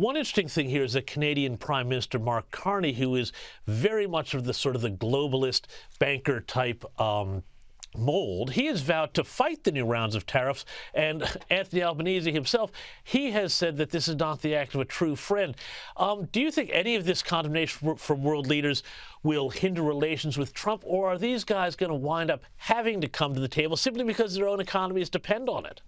One interesting thing here is that Canadian Prime Minister Mark Carney, who is very much of the sort of the globalist banker type mold, he has vowed to fight the new rounds of tariffs. And Anthony Albanese himself, he has said that this is not the act of a true friend. Do you think any of this condemnation from world leaders will hinder relations with Trump, or are these guys going to wind up having to come to the table simply because their own economies depend on it?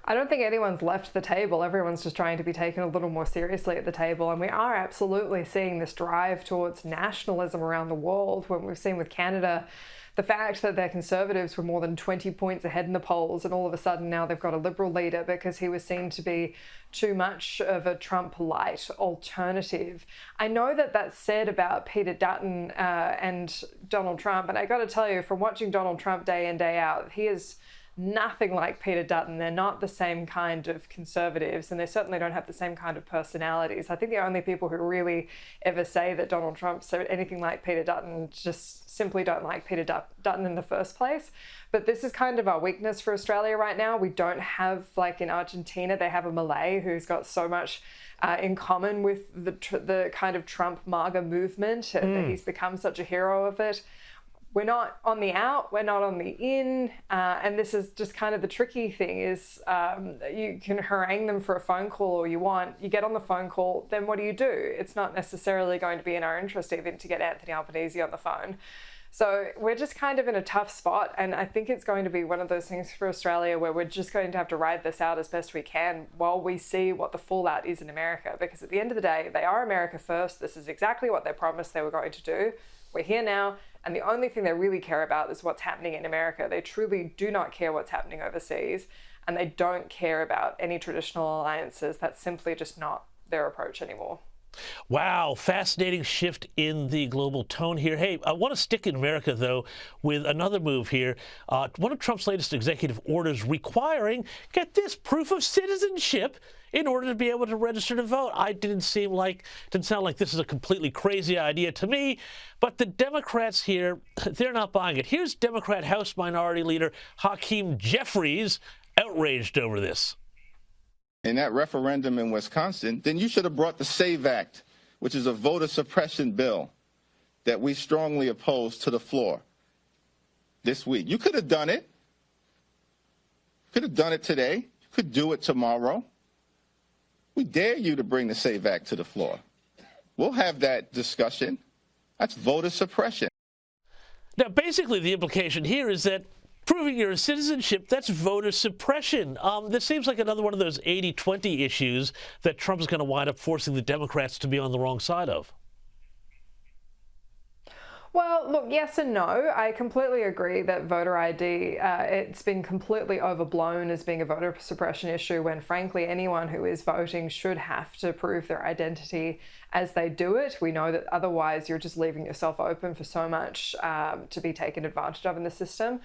I don't think anyone's left the table. Everyone's just trying to be taken a little more seriously at the table. And we are absolutely seeing this drive towards nationalism around the world. When we've seen with Canada, the fact that their Conservatives were more than 20 points ahead in the polls, and all of a sudden now they've got a Liberal leader because he was seen to be too much of a Trump-light alternative. I know that that's said about Peter Dutton and Donald Trump, and I got to tell you, from watching Donald Trump day in, day out, he is nothing like Peter Dutton. They're not the same kind of conservatives, and they certainly don't have the same kind of personalities. I think the only people who really ever say that Donald Trump's anything like Peter Dutton just simply don't like Peter Dutton in the first place. But this is kind of our weakness for Australia right now. We don't have, like in Argentina, they have a Malay who's got so much in common with the kind of Trump MAGA movement. That he's become such a hero of it. We're not on the out, we're not on the in, and this is just kind of the tricky thing is you can harangue them for a phone call all you want. You get on the phone call, then what do? It's not necessarily going to be in our interest even to get Anthony Albanese on the phone. So we're just kind of in a tough spot, and I think it's going to be one of those things for Australia where we're just going to have to ride this out as best we can while we see what the fallout is in America, because at the end of the day, they are America first. This is exactly what they promised they were going to do. We're here now, and the only thing they really care about is what's happening in America. They truly do not care what's happening overseas, and they don't care about any traditional alliances. That's simply just not their approach anymore. Wow, fascinating shift in the global tone here. Hey, I want to stick in America, though, with another move here. One of Trump's latest executive orders requiring, get this, proof of citizenship in order to be able to register to vote. Didn't sound like this is a completely crazy idea to me, but the Democrats here, they're not buying it. Here's Democrat House Minority Leader Hakeem Jeffries outraged over this. In that referendum in Wisconsin, then you should have brought the SAVE Act, which is a voter suppression bill that we strongly oppose, to the floor this week. You could have done it. Could have done it today. You could do it tomorrow. We dare you to bring the SAVE Act to the floor. We'll have that discussion. That's voter suppression. Now, basically, the implication here is that proving your citizenship, that's voter suppression. This seems like another one of those 80-20 issues that Trump is going to wind up forcing the Democrats to be on the wrong side of. Well, look, yes and no. I completely agree that voter ID, it's been completely overblown as being a voter suppression issue when, frankly, anyone who is voting should have to prove their identity as they do it. We know that otherwise you're just leaving yourself open for so much to be taken advantage of in the system.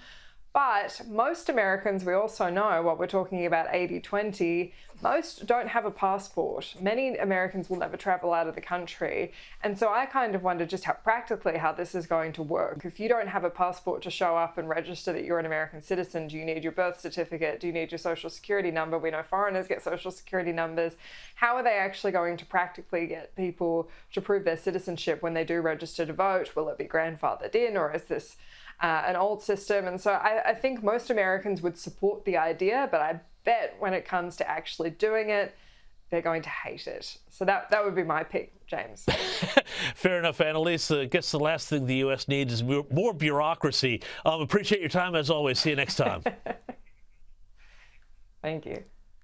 But most Americans, we also know what we're talking about 80-20, most don't have a passport. Many Americans will never travel out of the country. And so I kind of wonder just how practically how this is going to work. If you don't have a passport to show up and register that you're an American citizen, do you need your birth certificate? Do you need your social security number? We know foreigners get social security numbers. How are they actually going to practically get people to prove their citizenship when they do register to vote? Will it be grandfathered in, or is this an old system? And so I think most Americans would support the idea, but I bet when it comes to actually doing it, they're going to hate it. So that would be my pick, James. Fair enough, Annelise. I guess the last thing the U.S. needs is more bureaucracy. Appreciate your time, as always. See you next time. Thank you.